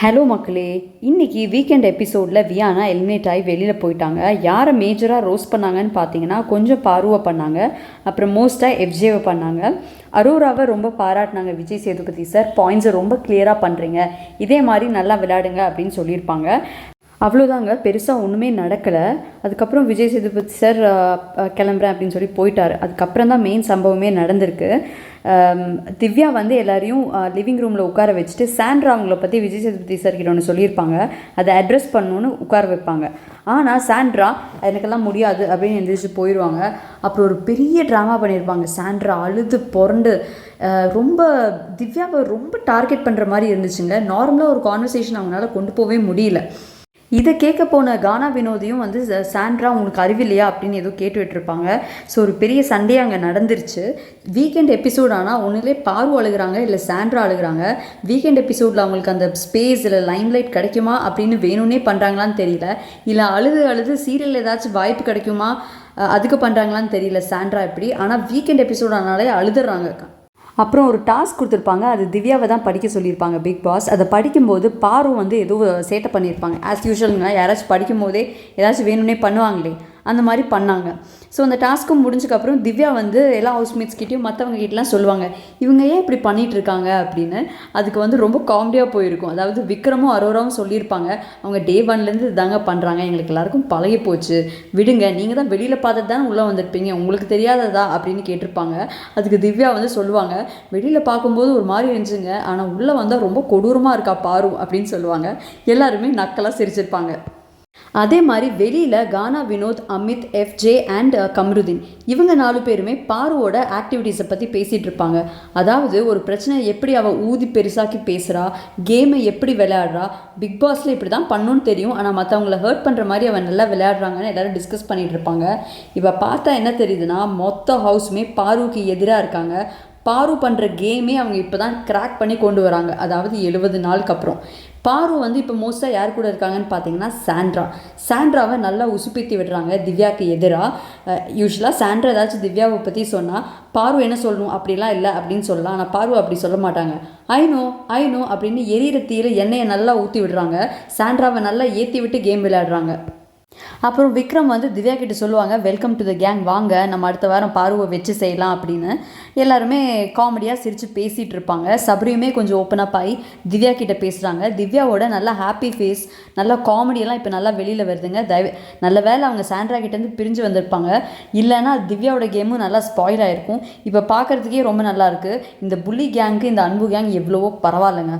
Hello மக்களே, இன்றைக்கி weekend எபிசோடில் வியானா எலிமினேட் ஆகி வெளியில் போயிட்டாங்க. யாரை மேஜராக ரோஸ்ட் பண்ணாங்கன்னு பார்த்தீங்கன்னா கொஞ்சம் பாருவை பண்ணாங்க, அப்புறம் மோஸ்ட்டாக எஃப்ஜேவை பண்ணாங்க. அரோராவை ரொம்ப பாராட்டினாங்க விஜய் சேதுபதி சார். பாயிண்ட்ஸை ரொம்ப கிளியராக பண்ணுறீங்க, இதே மாதிரி நல்லா விளையாடுங்க அப்படின்னு சொல்லியிருப்பாங்க. அவ்வளோதாங்க, பெருசாக ஒன்றுமே நடக்கலை. அதுக்கப்புறம் விஜய் சேதுபதி சார் கிளம்புறேன் அப்படின்னு சொல்லி போயிட்டார். அதுக்கப்புறம் தான் மெயின் சம்பவமே நடந்திருக்கு. திவ்யா வந்து எல்லாரையும் லிவிங் ரூமில் உட்கார வச்சுட்டு சாண்ட்ரா அவங்கள பற்றி விஜய் சேதுபதி சார் கிட்ட ஒன்று சொல்லியிருப்பாங்க, அதை அட்ரஸ் பண்ணணுன்னு உட்கார வைப்பாங்க. ஆனால் சாண்ட்ரா எனக்கெல்லாம் முடியாது அப்படின்னு எழுந்திரிச்சு போயிடுவாங்க. அப்புறம் ஒரு பெரிய ட்ராமா பண்ணியிருப்பாங்க. சாண்ட்ரா அழுது புரண்டு ரொம்ப திவ்யாவை ரொம்ப டார்கெட் பண்ணுற மாதிரி இருந்துச்சுங்க. நார்மலாக ஒரு கான்வர்சேஷன் அவங்களால கொண்டு போகவே முடியல. இதை கேட்க போன கானா வினோதையும் வந்து சாண்ட்ரா உங்களுக்கு அறிவில்லையா அப்படின்னு ஏதோ கேட்டு விட்டுருப்பாங்க. ஸோ ஒரு பெரிய சண்டே அங்கே நடந்துருச்சு. வீக்கெண்ட் எபிசோட் ஆனால் ஒன்றுலே பாரு அழுகிறாங்க, இல்லை சாண்ட்ரா அழுகிறாங்க. வீக்கெண்ட் எபிசோடில் அவங்களுக்கு அந்த ஸ்பேஸ் இல்லை லைம்லைட் கிடைக்குமா அப்படின்னு வேணும்னே பண்ணுறாங்களான்னு தெரியல, இல்லை அழுது சீரியல் ஏதாச்சும் வாய்ப்பு கிடைக்குமா அதுக்கு பண்ணுறாங்களான்னு தெரியல சாண்ட்ரா எப்படி. ஆனால் வீக்கெண்ட் எபிசோட் ஆனாலே அழுதுறாங்க. அப்புறம் ஒரு டாஸ்க் கொடுத்துருப்பாங்க, அது திவ்யாவை தான் படிக்க சொல்லியிருப்பாங்க பிக் பாஸ். அதை படிக்கும்போது பாரு வந்து ஏதோ சேட்டை பண்ணியிருப்பாங்க. ஆஸ் யூஷுவலுங்க, யாராச்சும் படிக்கும் போதே ஏதாச்சும் வேணும்னே பண்ணுவாங்களே, அந்த மாதிரி பண்ணாங்க. ஸோ அந்த டாஸ்க்கும் முடிஞ்சதுக்கப்புறம் திவ்யா வந்து எல்லா ஹவுஸ்மேட்ஸ்கிட்டையும் மற்றவங்க கிட்டலாம் சொல்லுவாங்க, இவங்க ஏன் இப்படி பண்ணிகிட்ருக்காங்க அப்படின்னு. அதுக்கு வந்து ரொம்ப காமெடியாக போயிருக்கும். அதாவது விக்ரமும் அரோராவும் சொல்லியிருப்பாங்க, அவங்க டே 1லேருந்து இதாங்க பண்ணுறாங்க, எங்களுக்கு எல்லாருக்கும் பழகி போச்சு, விடுங்க, நீங்கள் தான் வெளியில் பார்த்துட்டு தானே உள்ளே வந்திருப்பீங்க, உங்களுக்கு தெரியாததா அப்படின்னு கேட்டிருப்பாங்க. அதுக்கு திவ்யா வந்து சொல்லுவாங்க, வெளியில் பார்க்கும்போது ஒரு மாதிரி இருந்துச்சுங்க, ஆனால் உள்ளே வந்தால் ரொம்ப கொடூரமாக இருக்கா பாரு அப்படின்னு சொல்லுவாங்க. எல்லாருமே நக்கலாக சிரிச்சிருப்பாங்க. அதே மாதிரி வெளியில் கானா வினோத், அமித், எஃப்ஜே அண்ட் கம்ருதீன் இவங்க 4 பேருமே பாருவோட ஆக்டிவிட்டீஸை பற்றி பேசிகிட்டு இருப்பாங்க. அதாவது ஒரு பிரச்சனை எப்படி அவள் ஊதி பெருசாக்கி பேசுகிறா, கேமை எப்படி விளையாடுறா, பிக் பாஸில் இப்படி தான் பண்ணணும்னு தெரியும், ஆனால் மற்றவங்கள ஹர்ட் பண்ணுற மாதிரி அவன் நல்லா விளையாடுறாங்கன்னு எல்லோரும் டிஸ்கஸ் பண்ணிகிட்டு இருப்பாங்க. இப்போ பார்த்தா என்ன தெரியுதுன்னா, மொத்த ஹவுஸுமே பாருவுக்கு எதிராக இருக்காங்க. பாரு பண்ணுற கேமே அவங்க இப்போ தான் கிராக் பண்ணி கொண்டு வராங்க, அதாவது 70 நாளுக்கு அப்புறம். பாரு வந்து இப்போ மோஸ்ட்டாக யார் கூட இருக்காங்கன்னு பார்த்தீங்கன்னா சாண்ட்ராவை நல்லா உசுப்பேத்தி விடுறாங்க திவ்யாவுக்கு எதிராக. யூஸ்வலாக சாண்ட்ரா ஏதாச்சும் திவ்யாவை பற்றி சொன்னால் பாரு என்ன சொல்லணும் அப்படிலாம் இல்லை அப்படின்னு சொல்லலாம், ஆனால் பாரு அப்படி சொல்ல மாட்டாங்க. ஐ நோ அப்படின்னு எரியிற தீர எண்ணெயை நல்லா ஊற்றி விடுறாங்க, சாண்ட்ராவை நல்லா ஏற்றி விட்டு கேம் விளையாடுறாங்க. அப்புறம் விக்ரம் வந்து திவ்யா கிட்ட சொல்லுவாங்க, வெல்கம் டு த கேங், வாங்க நம்ம அடுத்த வாரம் பாருவை வச்சு செய்யலாம் அப்படின்னு. எல்லாருமே காமெடியாக சிரித்து பேசிகிட்டு இருப்பாங்க. சபரியுமே கொஞ்சம் ஓப்பன் அப் ஆகி திவ்யா கிட்ட பேசுகிறாங்க. திவ்யாவோட நல்லா ஹாப்பி ஃபேஸ், நல்லா காமெடியெல்லாம் இப்போ நல்லா வெளியில் வருதுங்க. நல்ல வேலை அவங்க சாண்ட்ரா கிட்டேருந்து பிரிஞ்சு வந்திருப்பாங்க, இல்லைன்னா திவ்யாவோட கேமும் நல்லா ஸ்பாயில் ஆகிருக்கும். இப்போ பார்க்குறதுக்கே ரொம்ப நல்லாயிருக்கு. இந்த புள்ளி கேங்க்கு இந்த அன்பு கேங் எவ்வளவோ பரவாயில்லைங்க.